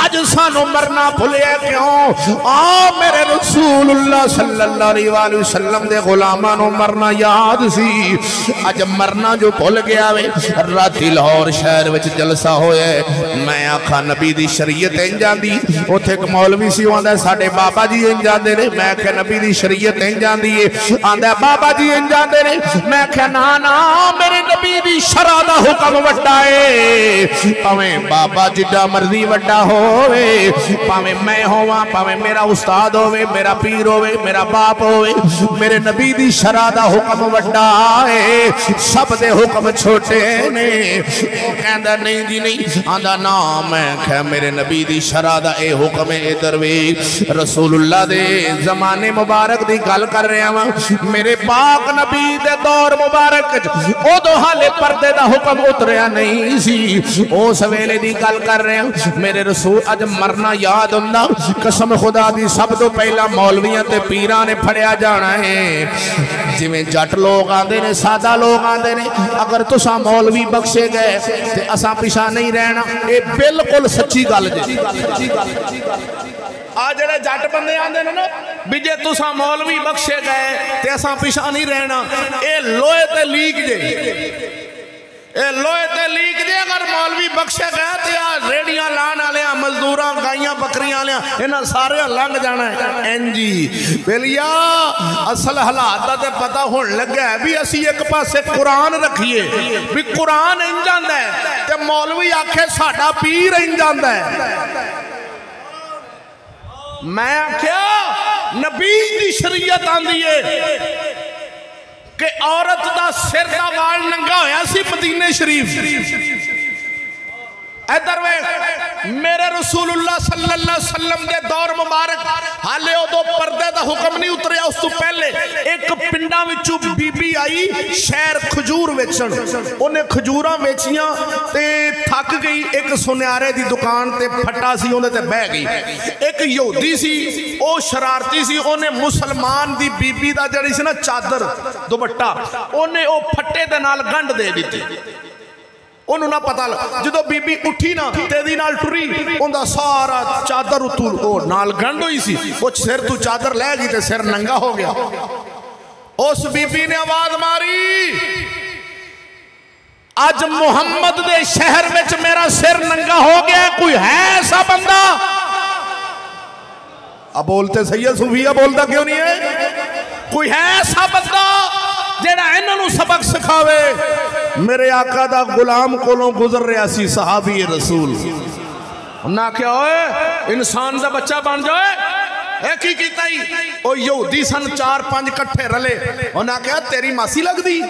اج سانو مرنا بھلیا کیوں آ میرے رسول اللہ صلی اللہ علیہ وآلہ وسلم دے غلاماں نو مرنا یاد سی اج مرنا جو بھول گیا وے راتی لاہور شہر وچ جلسہ ہویا میں آکھا نبی دی شریعت انج آندی اوتھے ایک مولوی سی آندا ساڈے بابا جی انج آندے نے میں کہ نبی دی شریعت انج آندی ہے آندا بابا جی انج آندے نے میں کہ نا نا میرے نبی دی شرع دا حکم وڈا ہے پاویں بابا جڈا مرضی وڈا ہووے پاویں میں ہوواں پاویں میرا استاد ہووے میرا پیر ہووے میرا باپ ہووے میرے نبی دی شرع دا حکم وڈا ہے سب دے حکم چھوٹے نے وہ کہندا نہیں جی نہیں آندا نا میں کہ میرے نبی دی شرع دا اے حکم ہے ادھر وے رسول اللہ دے زمانے مبارک دی گل کر رہے ہیں میرے پاک نبی دے دور مبارک او دو حالے پردے دا حکم اتریا نہیں سی او سویلے دی گل کر رہے ہیں میرے رسول اج مرنا یاد ہوندا قسم خدا دی سب تو پہلا مولویاں تے پیراں نے پھڑیا جانا ہے جویں جٹ لوگ آندے نے سادہ لوگ آندے نے اگر تساں مولوی بخشے گئے تے اساں پیچھے نہیں رہنا اے بالکل سچی گل جی آ جڑے جٹ بندے آندے نے نا بھی جے تساں مولوی بخشے گئے تے اساں پیچھے نہیں رہنا اے لوہے تے لیک جے اے لوہے تے لیک دے اگر مولوی بخشے گئے تے آ ریڑیاں لان آلیاں مزدوراں گائیاں بکریاں آلیاں انہاں سارے لنگ جانا ہے انجی بیلیا اصل حالات دا تے پتہ ہون لگا ہے بھی اسی ایک پاسے قرآن رکھیے بھی قرآن انجاندہ ہے تے مولوی آکھے ساڑا پیر انجاندہ ہے میں کیا نبی دی شریعت آندیے کہ عورت دا سر دا وال ننگا ہویا سی مدینے شریف ادھر وے میرے رسول اللہ صلی اللہ علیہ وسلم دے دور مبارک حالے او دو پردے دا حکم نہیں اتریا اس تو پہلے ایک پنڈا وچوں بی بی آئی شہر کھجور ویچن انہیں کھجوراں ویچیاں تے تھک گئی ایک سنیارے دی دکان تے پھٹا سی انہیں تے بہ گئی ایک یہودی سی او شرارتی سی انہیں مسلمان دی بی بی دا جڑی سی نا چادر دوپٹہ انہیں او پھٹے دے نال گنڈ دے دیتی انہوں نہ پتا جدو بی بی اٹھی نا تیدی نال ٹری اندہ سارا چادر اتول او نال گنڈ ہوئی سی وہ سر تو چادر لے گی تے سر ننگا ہو گیا اس بی بی نے آواز ماری آج محمد دے شہر میں میرا سر ننگا ہو گیا کوئی ہے ایسا بندہ اب بولتے سید صوفیہ بولتا کیوں نہیں ہے کوئی ہے ایسا بندہ جیڑا انہوں سبق سکھاوے میرے آقا دا غلام کولوں گزر رہا سی صحابی رسول نہ کیا ہوئے انسان دا بچہ بن جائے ایک ہی کیتا ہی او یہودی سن 4-5 کٹھے رلے اور نہ کیا تیری ماسی لگ دی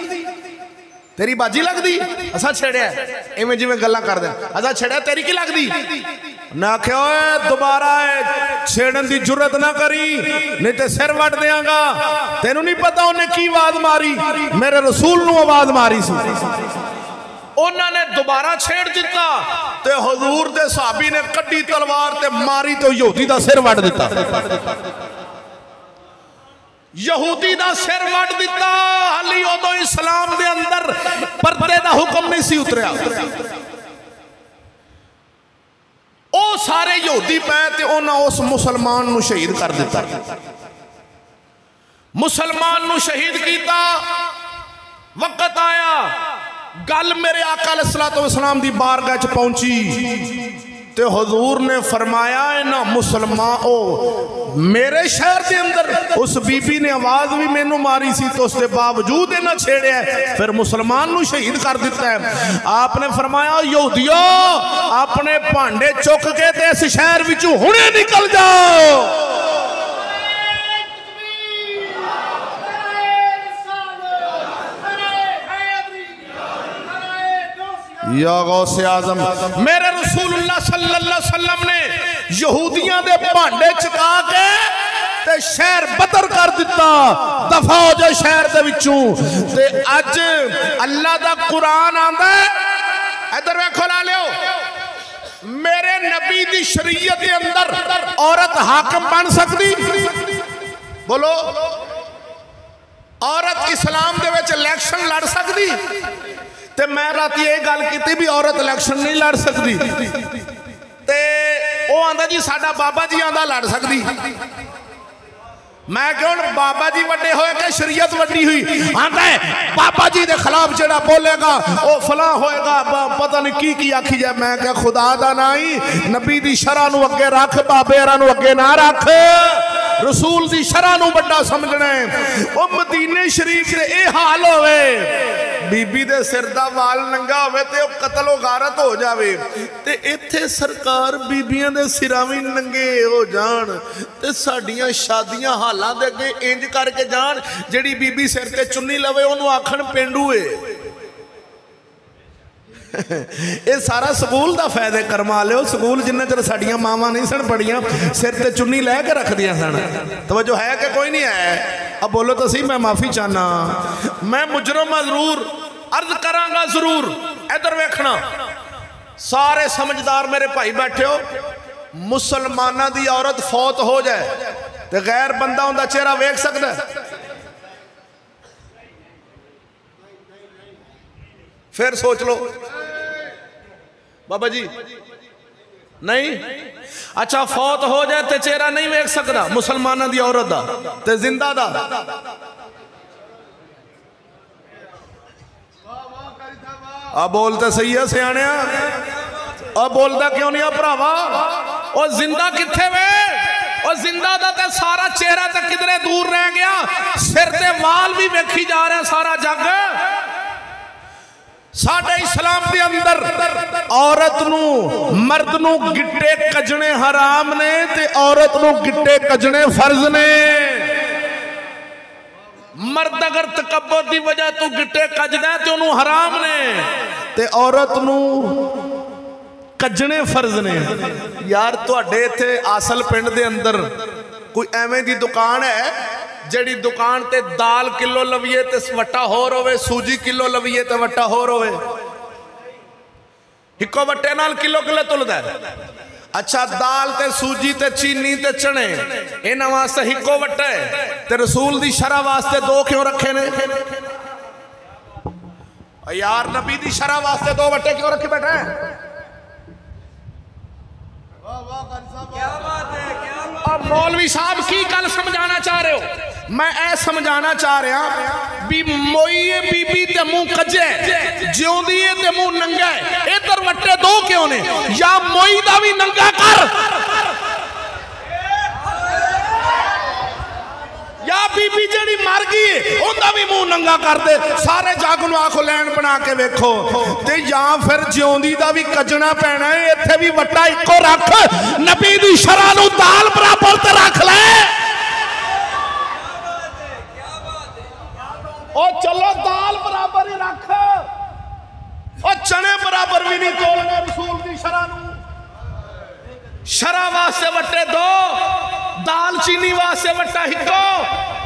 تیری باجی لگ دی اسا چھڑے ہے ایمیں جی میں گلہ کر دیں اسا چھڑے تیری کی لگ دی نہ کیا ہوئے دوبارہ چھیڑن دی جرت نہ کری نہیں تے سر وٹ دیاں گا تینوں نہیں پتا انہیں کی آواز ماری میرے رسول نو آواز ماری سی انہوں نے دوبارہ چھیڑ دیتا تے حضور دے صحابی نے کڈی تلوار تے ماری تو یہودی دا سر وٹ دیتا یہودی دا سر وٹ دیتا حالی او دو اسلام دے اندر پردے دا حکم نہیں سی اتریا او سارے یہودی پہتے انہاں اس مسلمان نو شہید کر دیتا مسلمان نو شہید کیتا وقت آیا گل میرے آقا علیہ السلام دی بارگاہ چ پہنچی تے حضور نے فرمایا ہے نا مسلمان او میرے شہر دے اندر اس بی بی نے آواز بھی میں نو ماری سی تو اس کے باوجود نہ چھیڑے ہے پھر مسلمان نو شہید کر دیتا ہے آپ نے فرمایا یہودیو اپنے پانڈے چک کے تے اس شہر وچوں ہونے نکل جاؤ یا غوث اعظم میرے رسول اللہ صلی اللہ علیہ وسلم نے یہودیاں دے بھانڈے چکا کے تے دے شہر بدر کر دیتا دفع ہو جائے شہر دے وچوں تے اج اللہ دا قرآن آندا ہے ادھر ویکھو لا لیو میرے نبی دی شریعت دے اندر عورت حاکم بن سکتی بولو عورت اسلام دے وچ الیکشن لڑ سکتی تے میں راتی یہ گل کیتی بھی عورت الیکشن نہیں لڑ سکتی تے او آندا جی ساڈا بابا جی آندا لڑ سکتی میں کیوں بابا جی وڈے ہوئے کہ شریعت وڈی ہوئی آندا ہے بابا جی دے خلاف جڑا بولے گا او فلاں ہوئے گا پتہ نہیں کی آکھی جائے میں کہ خدا دا نہیں نبی دی شرع نو اگے رکھ بابے نو اگے نہ رکھ رسول دی شرع نو بڑا سمجھنا ہے او مدینے شریف دے اے حال ہوئے بی بی دے سر دا وال ننگا ہوئے تے او قتل و غارت ہو جاوے تے ایتھے سرکار بی بیاں دے سراوی ننگے ہو جان تے ساڑیاں شادیاں حالاں دے گے انج کر کے جان جڑی بی بی سر تے چنی لوے انہوں آکھن پینڈوئے اے سارا سکول دا فائدے کرما لے سکول جنہ چر ساڑیاں ماما نہیں سن پڑیاں سر تے چنی لے کے رکھ دیا سن توجہ ہے کہ کوئی نہیں ہے اب بولو تو سی میں معافی چاہنا میں مجرم ضرور عرض کرانگا ضرور ادھر ویکھنا سارے سمجھدار میرے بھائی بیٹھے ہو مسلمانہ دی عورت فوت ہو جائے تے غیر بندہ ہوں دا چہرہ ویکھ سکتا ہے پھر سوچ لو بابا جی نہیں اچھا فوت ہو جائے تے چہرہ نہیں ویکھ سکتا مسلمانہ دی عورت دا تے زندہ دا اب بولتے صحیح ہے سیانے اب بولتا کیوں نہیں اپراوا اور زندہ کتھے وے اور زندہ دا تے سارا چہرہ تے کدرے دور رہ گیا سر تے وال بھی ویکھی جا رہا ہے سارا جگ ساڑھے اسلام دے اندر عورت نو مرد نو گٹے کجنے حرام نے تے عورت نو گٹے کجنے فرض نے مرد اگر تکبر دی وجہ تو گٹے کج دے تے انہوں حرام نے تے عورت نو کجنے فرض نے یار تو اڈے تھے آسل پنڈ دے اندر کوئی ایمیں دی دکان ہے جڑی دکان تے دال کلو لویے تے وٹا ہو روے سوجی کلو لویے تے وٹا ہو روے ہکو وٹے نال کلو کلے تل دے اچھا دال تے سوجی تے چینی تے چنے ان واسطے ہکو وٹے تے رسول دی شرع واسطے دو کیوں رکھے نے یار نبی دی شرع واسطے دو وٹے کیوں رکھے بیٹھے اب مولوی صاحب کی کل سمجھانا چاہ رہے ہو میں اے سمجھانا چاہ رہا بھی موئیے بی بی تے منہ کجے جیوں دیئے تے منہ ننگا ہے ادھر وٹے دو کیوں نے یا موئی دا بھی ننگا کر یا بی بی جڑی مر گئی ان دا بھی منہ ننگا کر دے سارے جاگنو آنکھو لین بنا کے ویکھو تے یا پھر جیوندی دا بھی کجنا پینا ہے اتھے بھی وٹا ایکو رکھ نبی دی شرع نو دال برابر تے رکھ لے او چلو دال برابر ہی رکھ او چنے برابر بھی نہیں تولنے رسول دی شرع نو شرع واسے وٹے دو دال چینی واسے وٹا ہکو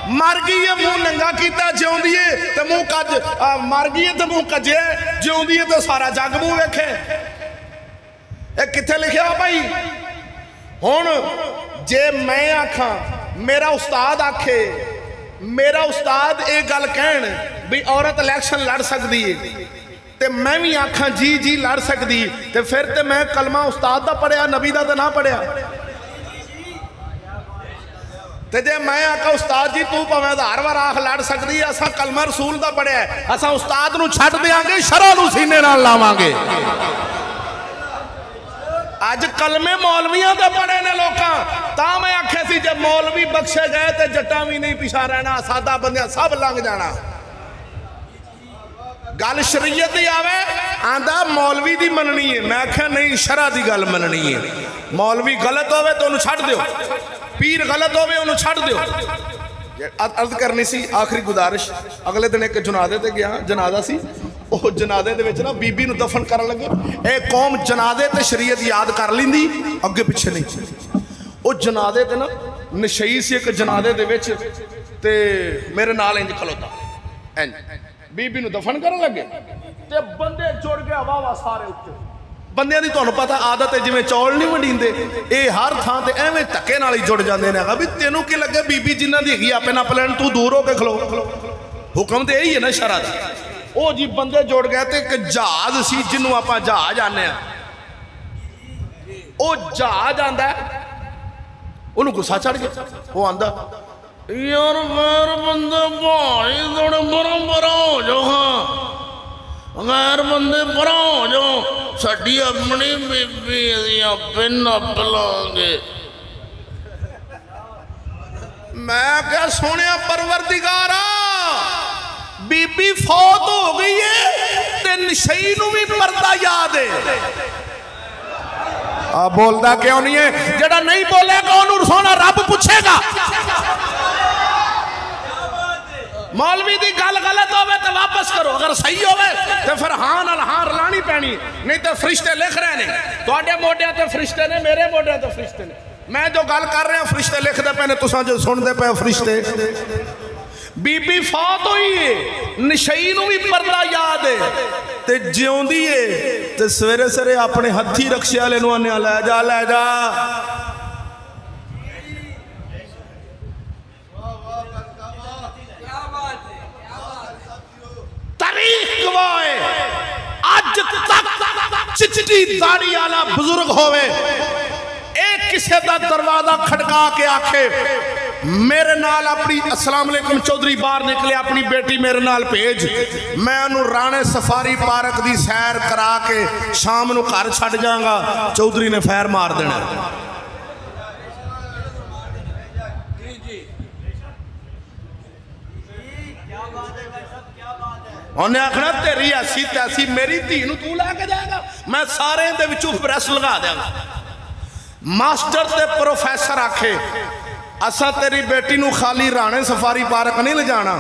مر گئی ہے منہ ننگا کیتا جیون دیئے تے منہ کج مر گئی ہے تے منہ کجے جیون دیئے تے سارا جگ منہ ویکھے ایک کتھے لکھے ہو بھائی ہون جے میں آکھاں میرا استاد آکھے میرا استاد ایک گل کہن بھی عورت الیکشن لڑ سکتی ہے تے میں بھی آکھاں جی جی لڑ سکتی تے پھر تے میں کلمہ استاد دا پڑھیا نبی دا تے نہ پڑھیا تے جے میں آکھاں استاد جی تو پاویں ہزار وار آکھ لڑ سکتی ہے اساں کلمہ رسول دا پڑھیا ہے اساں استاد نو چھڈ دیاں گے شرع نو سینے نال لاواں گے آج کلمے مولویاں دے پڑھے نے لوکاں تا میں آکھے سی جب مولوی بخشے گئے تے جٹا بھی نہیں پیچھا رہنا سادہ بندیاں سب لنگ جانا گل شریعت دی آوے آندہ مولوی دی مننی ہے میں آکھے نہیں شرع دی گل مننی ہے مولوی غلط ہوئے تو انہوں چھڑ دیو پیر غلط ہوئے انہوں چھڑ دیو عرض کرنی سی آخری گزارش اگلے دن ایک جنازے تے گیا جنازہ سی وہ جنازے دے وچ نا بی بی نو دفن کرن لگے اے قوم جنازے تے شریعت یاد کر لیندی اگے پیچھے نہیں وہ جنازے تے نا نشئی سی ایک جنازے دے وچ تے میرے نال انج کھلوتا انج بی بی نو دفن کرن لگے تے بندے جڑ گیا واہ واہ سارے اٹھے بندیاں دی تانوں پتہ عادت ہے جویں چول نہیں وڈیندے اے ہر تھاں تے ایویں ٹکے نال ہی جڑ جاندے نے بھی تینوں کی لگے بی بی جنہاں دی ہی اپنے نپ لین تو دور ہو کے کھلو حکم تے یہی ہے نا شرع دا او جی بندے جڑ گئے تے ایک جہاز سی جنوں آپاں جہاز آنے او جہاز آندا ہے انہوں غصہ چڑھ گیا وہ آندا یار غیر بندے بھائی تھوڑے برا ہو جو ہاں غیر بندے برا ہو جو ساڈی اپنی بی بی اپنے نپ لوں گے میں کیا سونیا پروردگارا بی بی فوت ہو گئی ہے تے نشئی نو بھی پردہ یاد ہے آپ بولدا کیوں نہیں ہے جڑا نہیں بولے گا انہوں سونا رب پوچھے گا مولوی دی گل غلط ہوئے تو واپس کرو اگر صحیح ہوئے تو پھر ہاں نال ہاں رلانی پینی نہیں تو فرشتے لکھ رہے ہیں تو آڈے موڈے تو فرشتے نے میرے موڈے تو فرشتے نے میں جو گل کر رہے ہیں فرشتے لکھ دے پہنے تساں جو سن دے پہ فرشتے بی بی فوت ہوئی ہے نشئی نو بھی پردہ یاد ہے تے جیوں دی ہے تے سویرے سرے اپنے ہتھی رکشے والے نو آنے لے جا لے جا تاریخ گواہ ہے آج تک چچٹی داڑھی والا بزرگ ہوئے ایک کسے دا دروازہ کھڑکا کے آکھے میرے نال اپنی السلام علیکم چودھری باہر نکلے اپنی بیٹی میرے نال بھیج میں انہوں رانے سفاری پارک دی سیر کرا کے شام نو گھر چھڑ جاؤں گا چودھری نے فیر مار دینا انہیں آکھنا تیری ایسی تیسی میری دینو تو لے کے جائے گا میں سارے دے وچوں پریس لگا دیا گا ماسٹر تے پروفیسر آکھے اسا تیری بیٹی نو خالی رانے سفاری پارک نہیں لے جانا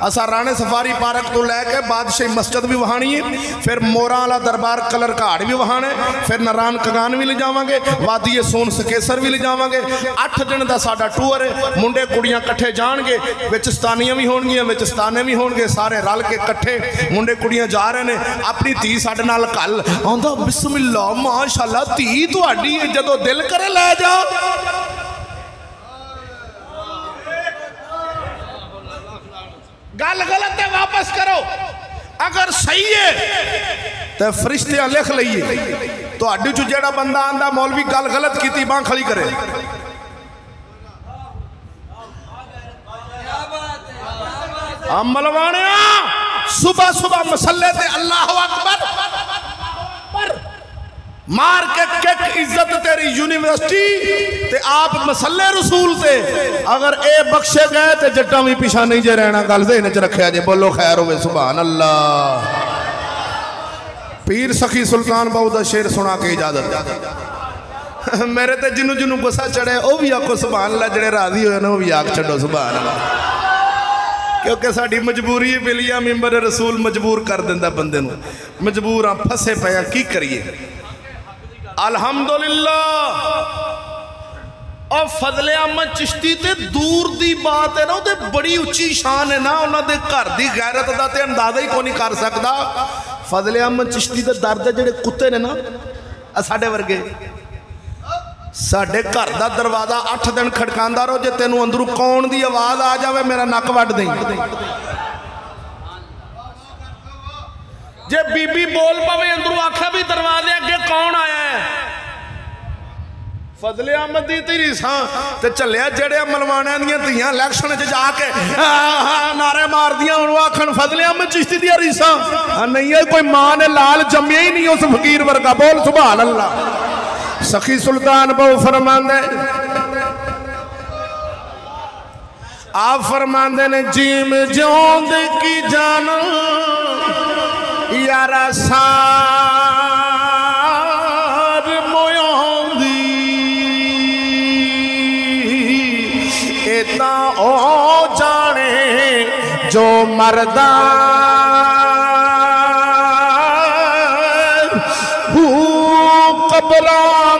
اسا رانے سفاری پارک تو لے کے بادشاہی مسجد بھی وہانی ہے پھر مورالا دربار کلر کاڑ بھی وہانے پھر نران کگان بھی لے جاؤں گے وادی سون سکیسر بھی لے جاؤں گے 8 دن دا ساڑا ٹور ہے منڈے کڑیاں کٹھے جان گے وچستانیاں بھی ہون گیا وچستانے بھی ہون گے سارے رل کے کٹھے منڈے کڑیاں جا رہے ہیں اپنی تی ساڑے نال کل آندھا بسم اللہ ماشاءاللہ تی تو آڈی جدو دل کرے لے جا گل غلط ہے واپس کرو اگر صحیح ہے تو فرشتے لکھ لئیے تو اڈی چو جیڑا بندہ آندہ مولوی گل غلط کی تیبان کھڑی کرے ملوانے صبح صبح مسلح تے اللہ اکبر پر مار کے کک عزت تیری یونیورسٹی تے آپ مسلح رسول تے اگر اے بخشے گئے تے جٹا بھی پیشہ نہیں جے رہنا گل ذہن چ رکھیا جے بولو خیر ہوئے سبحان اللہ پیر سخی سلطان باؤ دا شعر سنا کے اجازت میرے تے جنو جنو غصہ چڑھے او بھی آکو سبحان اللہ جڑے راضی ہوئے نا وہ بھی آکھ چھڑو سبحان اللہ کیونکہ ساڑھی مجبوری ہے بلیا ممبر رسول مجبور کر دیندہ بندے نو مجبور ہاں پھسے پیا کی کریے الحمدللہ اور فضل احمد چشتی تے دور دی بات ہے نا تے بڑی اچھی شان ہے نا انہاں دے گھر دی غیرت دا تے اندازہ ہی کو نہیں کر سکتا فضل احمد چشتی تے درد جڑے کتے نے نا ساڑھے ورگے ساڑھے گھر دا دروازہ 8 دن کھڑکاندہ رہو جے تینوں اندرو کون دی آواز آ جاوے میرا نک وڈ دیں جے بی بی بول پاوے اندرو آکھا بھی دروازے اگے کون آیا ہے فضل احمد دی تیری ساں تے چلیا جڑے ملوانے دیاں تیاں الیکشن جا کے نعرے مار دیاں انہوں آکھن فضل احمد چشتی دیا ریساں نہیں ہے کوئی ماں نے لال جمعی ہی نہیں اس فقیر ورگا بول سبحان اللہ سخی سلطان بہو فرماندے آپ فرماندے نے جیم جوند کی جانا یارا سار مویوں دی اتنا او جانے جو مردان قبلان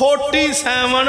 47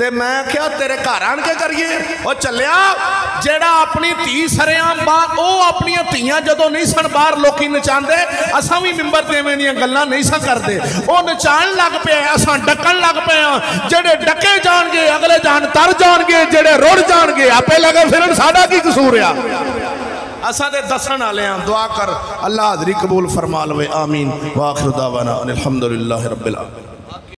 تے میں کیا تیرے گھر آن کے کریے او چلیا جیڑا اپنی تھی سریاں او اپنی تھیاں جدو نہیں سن باہر لوکی نچان دے اساں بھی ممبر تے میں دیاں گلاں نہیں سن کر دے او نچان لگ پے اساں ڈکن لگ پے ہیں جڑے ڈکے جان گے اگلے جان تر جان گے جڑے روڑ جان گے آپے لگے پھرن ساڈا کی قصور ہے اساں دے دسن والے ہیں دعا کر اللہ حاضری قبول فرما لوے آمین واخر دعوانا الحمدللہ رب العالمین